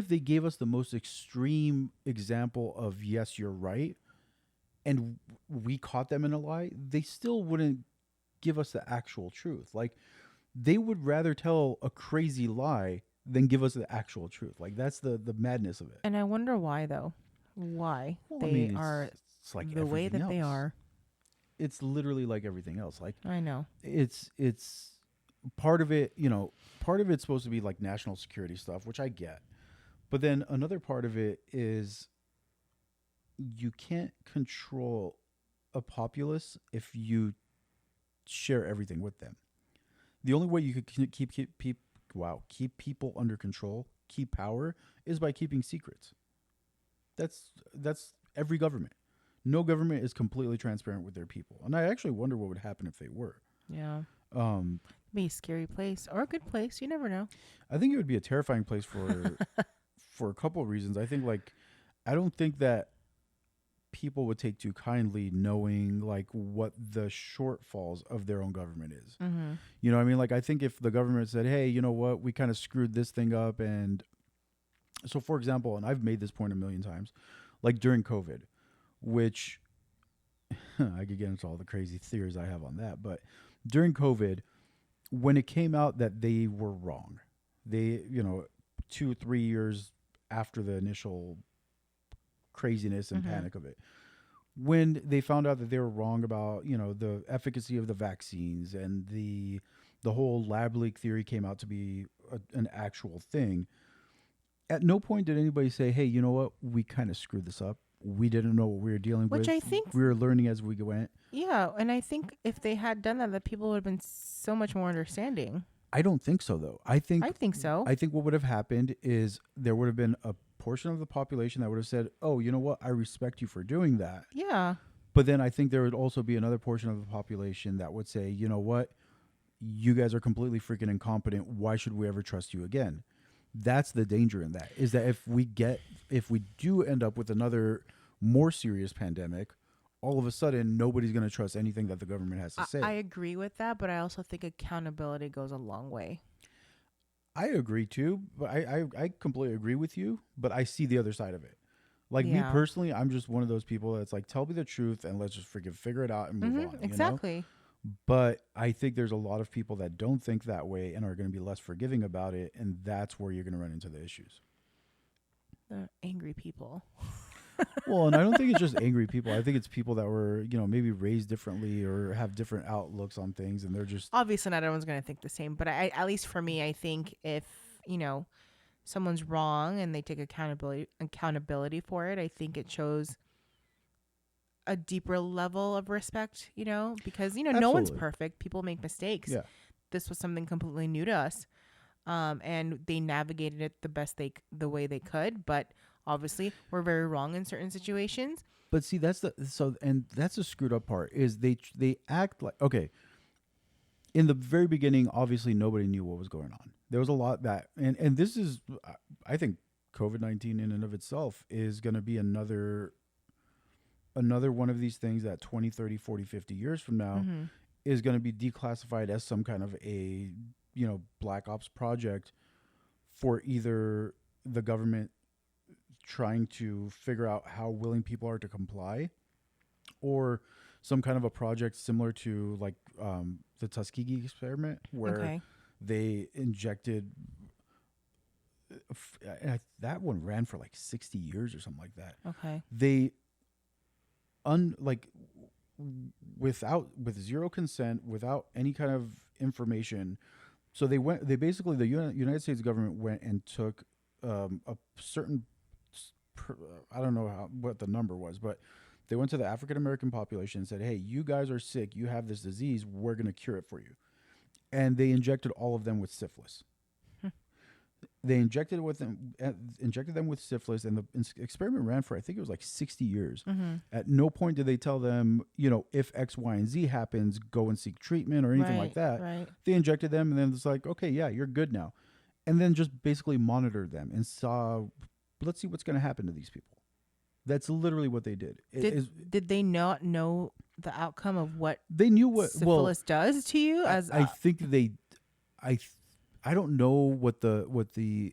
they gave us the most extreme example of yes, you're right, and we caught them in a lie, they still wouldn't give us the actual truth. Like they would rather tell a crazy lie than give us the actual truth. Like that's the madness of it. And I wonder why, though. Why they are it's like the way that everything they else. are. It's literally like everything else. Like I know. it's part of it, part of it's supposed to be like national security stuff, which I get. But then another part of it is you can't control a populace if you share everything with them. The only way you could keep people under control, keep power, is by keeping secrets. That's every government. No government is completely transparent with their people, and I actually wonder what would happen if they were. Yeah. Be a scary place or a good place. You never know. I think it would be a terrifying place for for a couple of reasons. I think I don't think that people would take too kindly knowing like what the shortfalls of their own government is. Mm-hmm. You know what I mean? Like I think if the government said, "Hey, you know what? We kind of screwed this thing up," and so for example, and I've made this point a million times, like during COVID, which I could get into all the crazy theories I have on that, but during COVID, when it came out that they were wrong, they, 2-3 years after the initial craziness and panic of it, when they found out that they were wrong about, the efficacy of the vaccines and the whole lab leak theory came out to be an actual thing, at no point did anybody say, hey, you know what, we kind of screwed this up. We didn't know what we were dealing with. Which I think we were learning as we went. Yeah, and I think if they had done that, the people would have been so much more understanding. I don't think so, though. I think so. I think what would have happened is there would have been a portion of the population that would have said, oh, you know what? I respect you for doing that. Yeah. But then I think there would also be another portion of the population that would say, you know what? You guys are completely freaking incompetent. Why should we ever trust you again? That's the danger in that, is that if we do end up with another more serious pandemic, all of a sudden nobody's going to trust anything that the government has to say. I agree with that, but I also think accountability goes a long way. I agree too, but I completely agree with you, but I see the other side of it. Like me personally, I'm just one of those people that's like, tell me the truth and let's just figure it out and move on. Exactly. But I think there's a lot of people that don't think that way and are going to be less forgiving about it, and that's where you're going to run into the issues. The angry people. Well, and I don't think it's just angry people. I think it's people that were, maybe raised differently or have different outlooks on things, and they're just... Obviously, not everyone's going to think the same, but at least for me, I think if, someone's wrong and they take accountability for it, I think it shows a deeper level of respect, because, no one's perfect. People make mistakes. Yeah. This was something completely new to us. And they navigated it the way they could, but obviously we're very wrong in certain situations. But see, that's the screwed up part is they act like, okay, in the very beginning, obviously nobody knew what was going on. There was a lot that, and this is, I think COVID-19 in and of itself is going to be another one of these things that 20, 30, 40, 50 years from now is going to be declassified as some kind of a, black ops project for either the government trying to figure out how willing people are to comply, or some kind of a project similar to like the Tuskegee experiment where they injected that one ran for like 60 years or something like that. Okay. They with zero consent, without any kind of information. So the United States government went and took a certain, I don't know what the number was, but they went to the African American population and said, hey, you guys are sick. You have this disease. We're going to cure it for you. And they injected all of them with syphilis. They injected them with syphilis, and the experiment ran for, I think it was like 60 years. At no point did they tell them, if X, Y, and Z happens, go and seek treatment or anything like that. Right. They injected them, and then it's like, okay, yeah, you're good now. And then just basically monitored them and saw, let's see what's going to happen to these people. That's literally what they did. Did they not know the outcome of what they knew what syphilis does to you? I think they, I don't know what the what the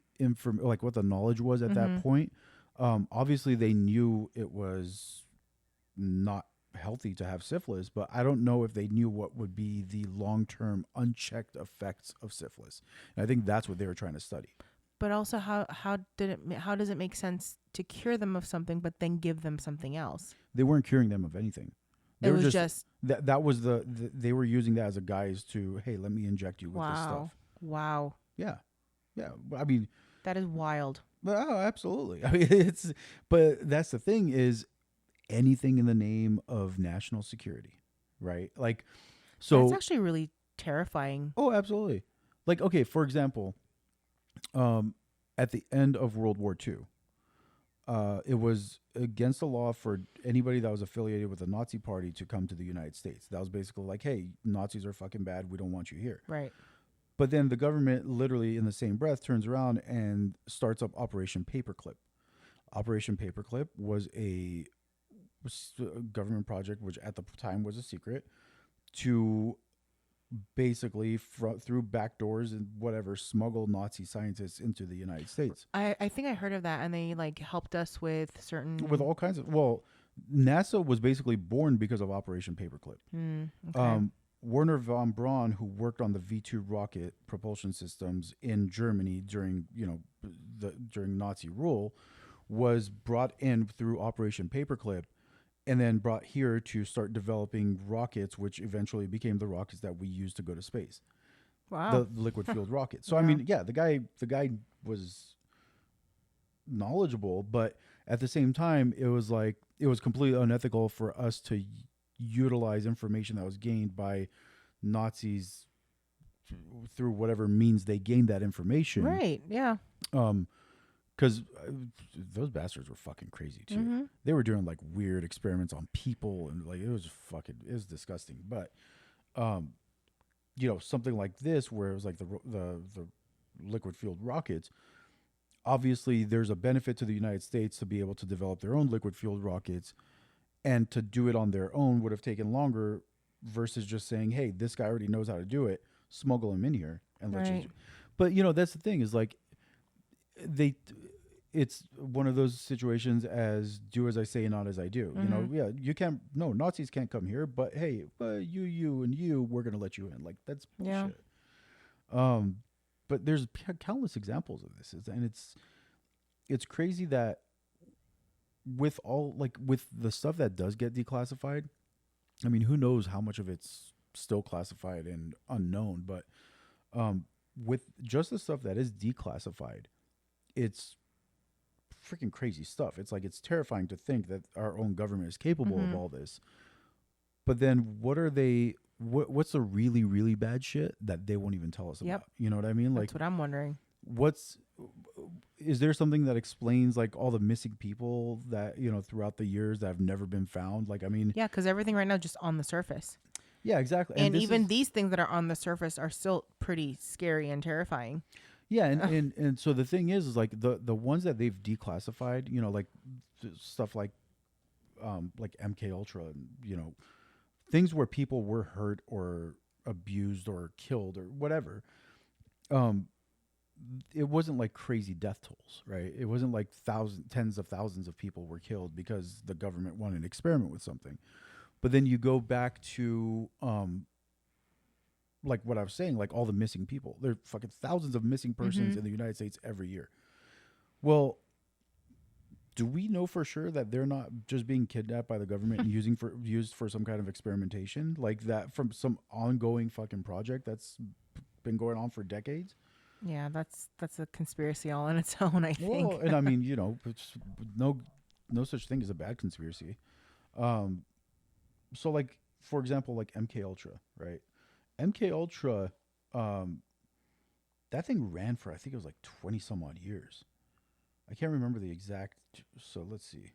knowledge was at that point. Obviously, they knew it was not healthy to have syphilis, but I don't know if they knew what would be the long-term unchecked effects of syphilis. And I think that's what they were trying to study. But also, how does it make sense to cure them of something, but then give them something else? They weren't curing them of anything. They It were was just that was they were using that as a guise to, hey, let me inject you with this stuff. Wow. Yeah, yeah. I mean, That is wild. oh, absolutely. I mean, but that's the thing is anything in the name of national security, right? Like, so That's actually really terrifying. oh, absolutely. Like, okay, for example, at the end of World War II, it was against the law for anybody that was affiliated with the Nazi Party to come to the United States. That was basically like, hey, Nazis are fucking bad. We don't want you here. Right. But then the government, literally in the same breath, turns around and starts up Operation Paperclip. Operation Paperclip was a government project, which at the time was a secret, to basically through back doors and whatever smuggle Nazi scientists into the United States I think I heard of that, and they like helped us with certain with all kinds of. Well, NASA was basically born because of Operation Paperclip. okay. Werner von Braun, who worked on the V2 rocket propulsion systems in Germany during during Nazi rule, was brought in through Operation Paperclip, and then brought here to start developing rockets, which eventually became the rockets that we use to go to space. Wow. The liquid fueled rockets. So Wow. I mean, yeah, the guy was knowledgeable, but at the same time, it was completely unethical for us to utilize information that was gained by Nazis through whatever means they gained that information. Right. Yeah. Because those bastards were fucking crazy too. Mm-hmm. They were doing like weird experiments on people, and like it was disgusting. But something like this, where it was like the liquid fueled rockets. Obviously, there's a benefit to the United States to be able to develop their own liquid fueled rockets, and to do it on their own would have taken longer versus just saying, hey, this guy already knows how to do it, smuggle him in here and let Right. you. But that's the thing is like it's one of those situations as do as I say, not as I do. Mm-hmm. You can't. No, Nazis can't come here. But hey, you, we're gonna let you in. Like that's bullshit. Yeah. But there's countless examples of this, and it's crazy that with the stuff that does get declassified. I mean, who knows how much of it's still classified and unknown, but with just the stuff that is declassified, it's freaking crazy stuff. It's like it's terrifying to think that our own government is capable of all this. But then what's the really, really bad shit that they won't even tell us Yep. about? You know what I mean? Like That's what I'm wondering. Is there something that explains like all the missing people that, throughout the years that have never been found? Like, I mean, Yeah, because everything right now is just on the surface. yeah, exactly. And even these things that are on the surface are still pretty scary and terrifying. yeah. And so the thing is like the ones that they've declassified, like stuff like MK Ultra, and, things where people were hurt or abused or killed or whatever. It wasn't like crazy death tolls, right? It wasn't like tens of thousands of people were killed because the government wanted to experiment with something. But then you go back to, like what I was saying, like all the missing people. There are fucking thousands of missing persons in the United States every year. Well, do we know for sure that they're not just being kidnapped by the government and used for some kind of experimentation like that from some ongoing fucking project that's been going on for decades? Yeah, that's a conspiracy all on its own, I think. Well, and I mean, it's no such thing as a bad conspiracy. So like, for example, like MK Ultra, right? MK Ultra, that thing ran for, I think it was like 20 some odd years. I can't remember the exact. So let's see.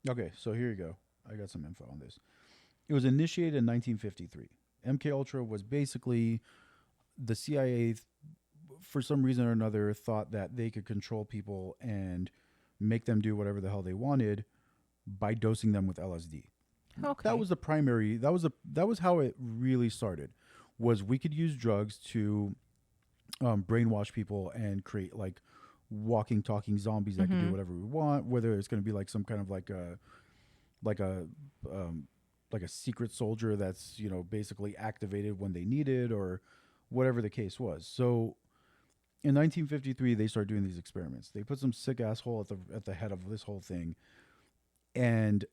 Okay, so here you go. I got some info on this. It was initiated in 1953. MK Ultra was basically the CIA, for some reason or another, thought that they could control people and make them do whatever the hell they wanted by dosing them with LSD. Okay. That was the primary. That was how it really started. Was we could use drugs to brainwash people and create like walking, talking zombies that can do whatever we want. Whether it's going to be like some kind of like a secret soldier that's basically activated when they need it or whatever the case was. So in 1953 they started doing these experiments. They put some sick asshole at the head of this whole thing, and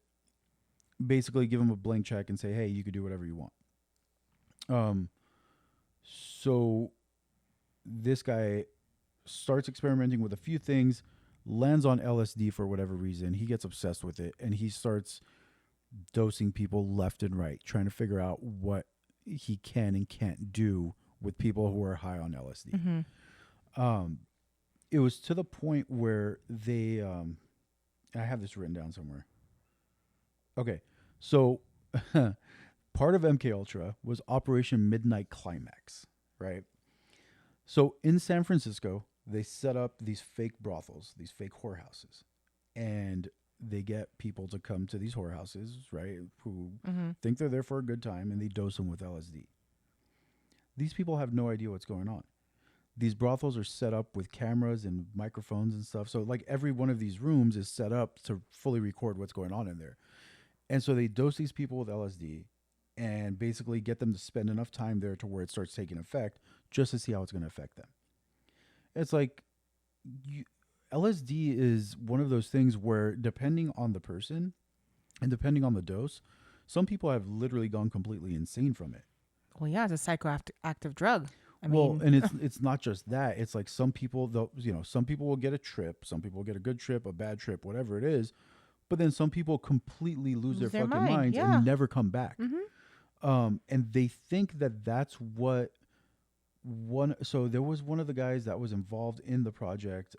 basically give him a blank check and say, hey, you could do whatever you want. So this guy starts experimenting with a few things, lands on LSD for whatever reason. He gets obsessed with it, and he starts dosing people left and right, trying to figure out what he can and can't do with people who are high on LSD. It was to the point where they, I have this written down somewhere. Okay, so part of MK Ultra was Operation Midnight Climax, right? So in San Francisco, they set up these fake brothels, these fake whorehouses, and they get people to come to these whorehouses, right, who think they're there for a good time, and they dose them with LSD. These people have no idea what's going on. These brothels are set up with cameras and microphones and stuff. So like every one of these rooms is set up to fully record what's going on in there. And so they dose these people with LSD and basically get them to spend enough time there to where it starts taking effect just to see how it's going to affect them. It's like LSD is one of those things where depending on the person and depending on the dose, some people have literally gone completely insane from it. Well, yeah, it's a psychoactive drug. I well, mean, and it's not just that. It's like some people, some people will get a trip, some people will get a good trip, a bad trip, whatever it is. But then some people completely lose their fucking minds and never come back. And they think that that's what so there was one of the guys that was involved in the project.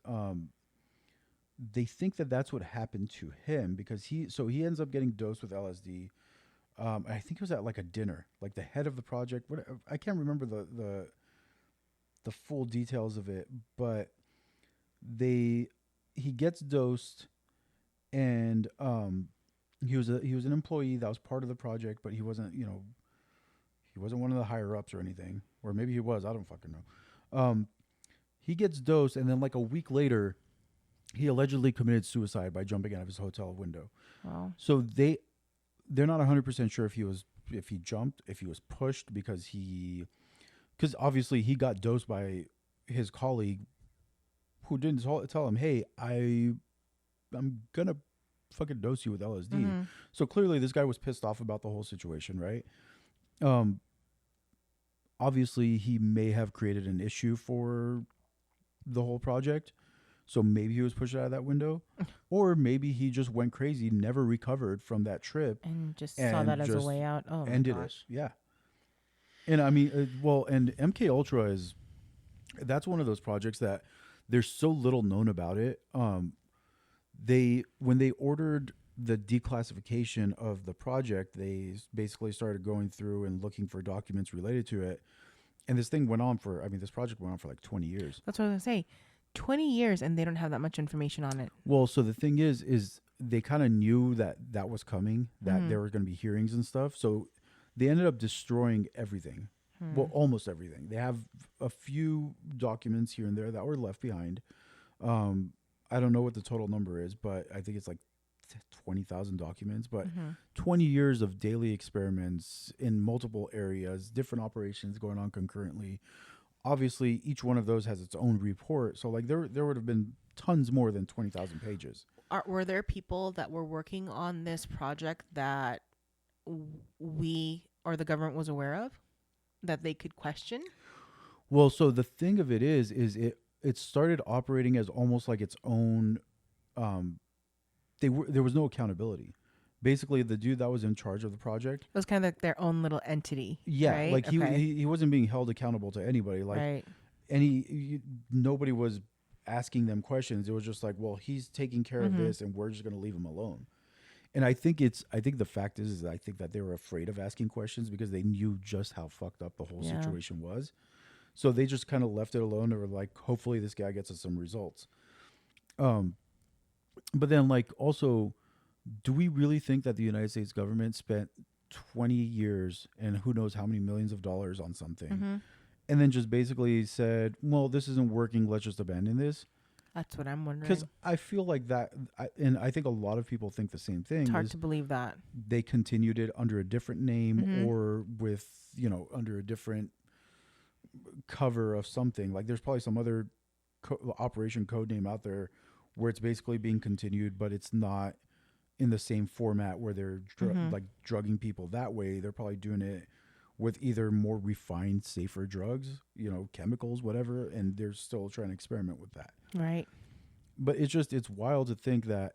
They think that that's what happened to him because he ends up getting dosed with LSD. I think it was at like a dinner, like the head of the project. I can't remember the full details of it, but he gets dosed, and he was an employee that was part of the project, but he wasn't one of the higher ups or anything, or maybe he was. I don't fucking know. He gets dosed, and then like a week later, he allegedly committed suicide by jumping out of his hotel window. wow. So they're not 100% sure if he jumped, if he was pushed because obviously he got dosed by his colleague who didn't tell him, hey, I'm gonna fucking dose you with LSD. So clearly this guy was pissed off about the whole situation, right? Obviously he may have created an issue for the whole project. So maybe he was pushed out of that window, or maybe he just went crazy, never recovered from that trip, And just saw that as a way out. Oh, my gosh. Yeah. And I mean, and MK Ultra that's one of those projects that there's so little known about it. When they ordered the declassification of the project, they basically started going through and looking for documents related to it. And this project went on for like 20 years. That's what I was going to say. 20 years and they don't have that much information on it. Well, so the thing is they kind of knew that was coming, that there were going to be hearings and stuff. So they ended up destroying everything. Well, almost everything. They have a few documents here and there that were left behind. I don't know what the total number is, but I think it's like 20,000 documents. But 20 years of daily experiments in multiple areas, different operations going on concurrently. Obviously, each one of those has its own report. So, like, there would have been tons more than 20,000 pages. Were there people that were working on this project that we or the government was aware of that they could question? Well, so the thing of it is it started operating as almost like its own. There was no accountability. Basically, the dude that was in charge of the project, It was kind of like their own little entity. yeah, right? like Okay. he wasn't being held accountable to anybody. Like, Right. nobody was asking them questions. It was just like, well, he's taking care of this, and we're just going to leave him alone. And I think the fact is I think that they were afraid of asking questions because they knew just how fucked up the whole situation was. So they just kind of left it alone. They were like, hopefully this guy gets us some results. But then, like, also, do we really think that the United States government spent 20 years and who knows how many millions of dollars on something and then just basically said, well, this isn't working, let's just abandon this? That's what I'm wondering. Because I feel like that, and I think a lot of people think the same thing. It's hard to believe that. They continued it under a different name or with, under a different cover of something. Like, there's probably some other operation code name out there where it's basically being continued, but it's not in the same format where they're like drugging people that way. They're probably doing it with either more refined, safer drugs, chemicals, whatever, and they're still trying to experiment with that. Right. But it's wild to think that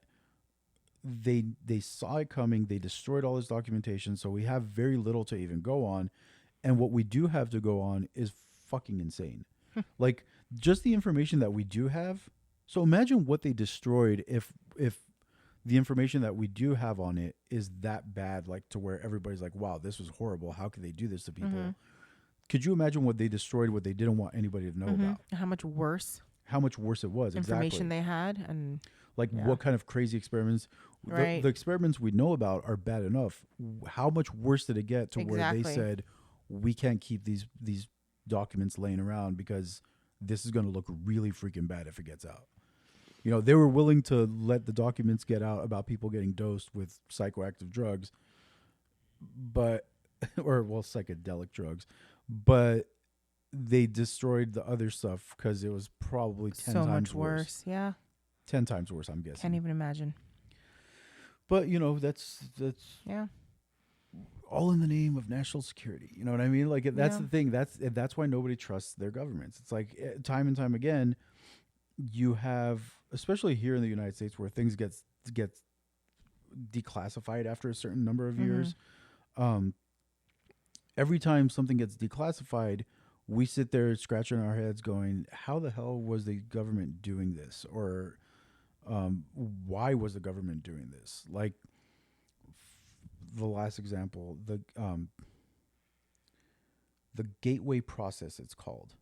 they saw it coming. They destroyed all this documentation, so we have very little to even go on, and what we do have to go on is fucking insane. Like, just the information that we do have. So imagine what they destroyed if the information that we do have on it is that bad, like to where everybody's like, wow, this was horrible. How could they do this to people? Could you imagine what they destroyed, what they didn't want anybody to know about? How much worse it was. information they had, and like what kind of crazy experiments. Right. The experiments we know about are bad enough. How much worse did it get to where they said we can't keep these documents laying around because this is going to look really freaking bad if it gets out. They were willing to let the documents get out about people getting dosed with psychoactive drugs, psychedelic drugs, but they destroyed the other stuff because it was probably 10 so times much worse. Yeah. 10 times worse, I'm guessing. Can't even imagine. But, that's yeah, all in the name of national security. You know what I mean? Like, that's the thing. That's why nobody trusts their governments. It's like time and time again, you have, especially here in the United States, where things get declassified after a certain number of years. Every time something gets declassified, we sit there scratching our heads going, how the hell was the government doing this? Or why was the government doing this? Like, the last example, the gateway process, it's called.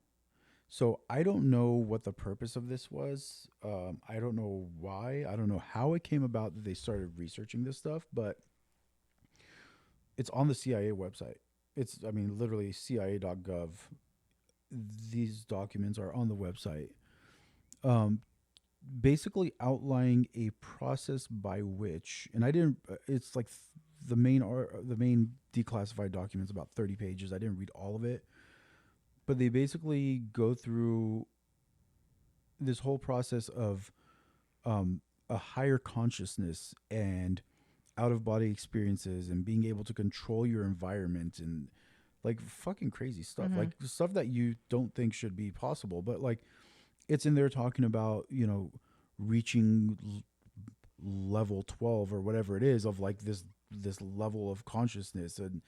So I don't know what the purpose of this was. I don't know why. I don't know how it came about that they started researching this stuff, but it's on the CIA website. It's, literally CIA.gov. These documents are on the website. Basically outlining a process by which, and I didn't, it's like the main declassified documents, about 30 pages. I didn't read all of it, but they basically go through this whole process of a higher consciousness and out-of-body experiences and being able to control your environment and like fucking crazy stuff, like stuff that you don't think should be possible, but like it's in there talking about, reaching level 12 or whatever it is of like this level of consciousness. And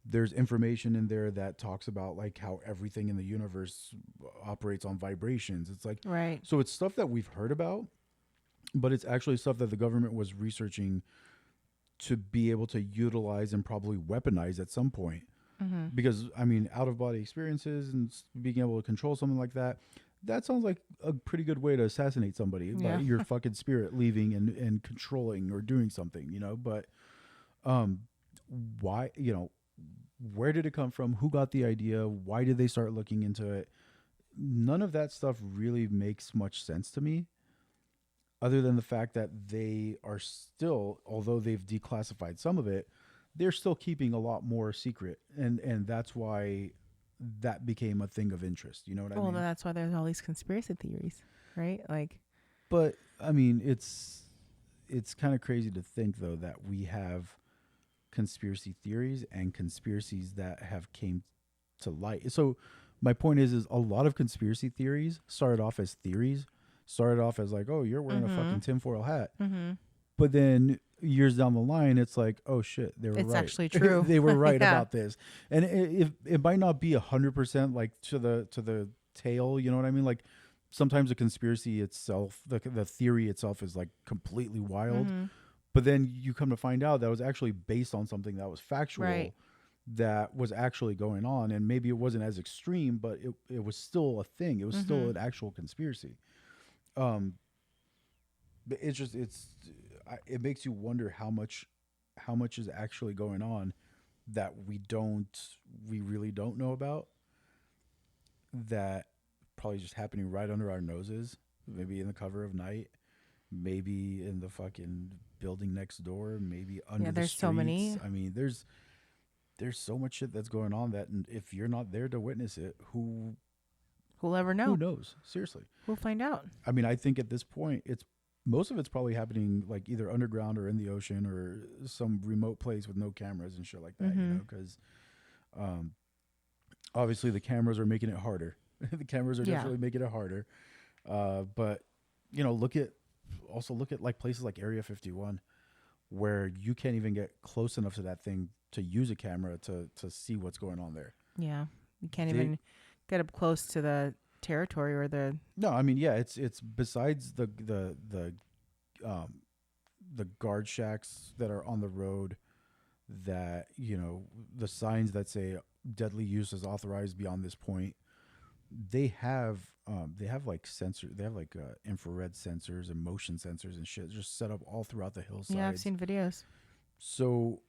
there's information in there that talks about like how everything in the universe operates on vibrations. It's like, right. So it's stuff that we've heard about, but it's actually stuff that the government was researching to be able to utilize and probably weaponize at some point. Because out of body experiences and being able to control something like that sounds like a pretty good way to assassinate somebody by your fucking spirit leaving and controlling or doing something, but why, where did it come from? Who got the idea? Why did they start looking into it? None of that stuff really makes much sense to me, other than the fact that they are still, although they've declassified some of it, they're still keeping a lot more secret. And that's why that became a thing of interest. You know what I mean? Well, that's why there's all these conspiracy theories, right? Like, but it's kind of crazy to think though that we have conspiracy theories and conspiracies that have came to light. So my point is a lot of conspiracy theories started off as like, oh, you're wearing a fucking tinfoil hat. But then years down the line, it's like, oh shit, they were right. It's actually true. They were right about this. And it might not be 100% like to the tail, you know what I mean? Like sometimes the conspiracy itself, the theory itself is like completely wild. But then you come to find out that it was actually based on something that was factual, that was actually going on. And maybe it wasn't as extreme, but it was still a thing. It was still an actual conspiracy. But it makes you wonder how much is actually going on that we really don't know about, that probably just happening right under our noses, maybe in the cover of night, maybe in the fucking building next door, maybe under the streets. So many. There's so much shit that's going on that, and if you're not there to witness it, who'll ever know? Who knows? Seriously. We'll find out. I think at this point, it's most of it's probably happening like either underground or in the ocean or some remote place with no cameras and shit like that. You know, because obviously the cameras are making it harder. The cameras are definitely making it harder. But you know, look at like places like Area 51, where you can't even get close enough to that thing to use a camera to see what's going on there. Yeah, you can't even get up close to the territory or the. No, I mean, yeah, it's besides the guard shacks that are on the road, that, you know, the signs that say deadly use is authorized beyond this point. They have like infrared sensors and motion sensors and shit just set up all throughout the hillsides. Yeah, I've seen videos. So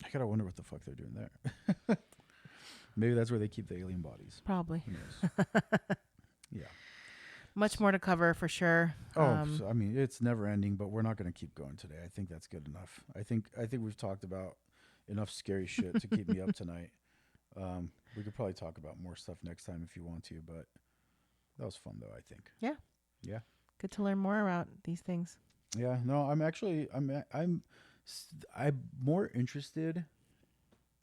I gotta wonder what the fuck they're doing there. Maybe that's where they keep the alien bodies. Probably. Who knows? Yeah. Much more to cover for sure. So, I mean, it's never ending, but we're not going to keep going today. I think that's good enough. I think we've talked about enough scary shit to keep me up tonight. We could probably talk about more stuff next time if you want to, but that was fun though, I think. Yeah. Yeah. Good to learn more about these things. Yeah. No, I'm more interested,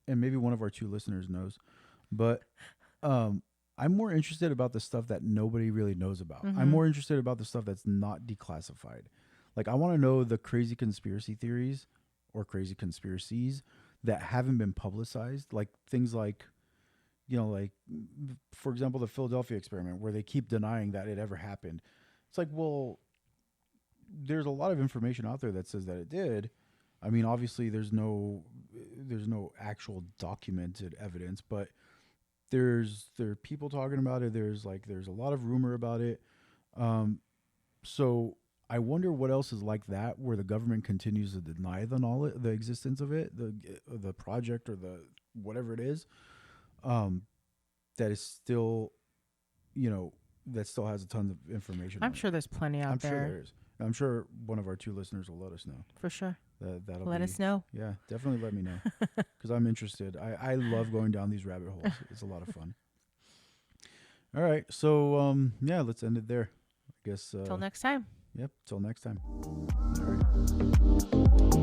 and maybe one of our 2 listeners knows, but I'm more interested about the stuff that nobody really knows about. I'm more interested about the stuff that's not declassified. Like, I want to know the crazy conspiracy theories or crazy conspiracies that haven't been publicized. Like things like, you know, like, for example, the Philadelphia experiment, where they keep denying that it ever happened. It's like, well, there's a lot of information out there that says that it did. I mean, obviously there's no actual documented evidence, but there are people talking about it. There's a lot of rumor about it. So I wonder what else is like that, where the government continues to deny the existence of it, the project or the whatever it is, that is still, you know, that still has a ton of information. I'm sure there's plenty out there. I'm sure there is. I'm sure one of our 2 listeners will let us know. For sure. That'll let us know. Yeah, definitely let me know, because I'm interested. I love going down these rabbit holes. It's a lot of fun. All right, so yeah, let's end it there. I guess. Till next time. Yep. Till next time. All right.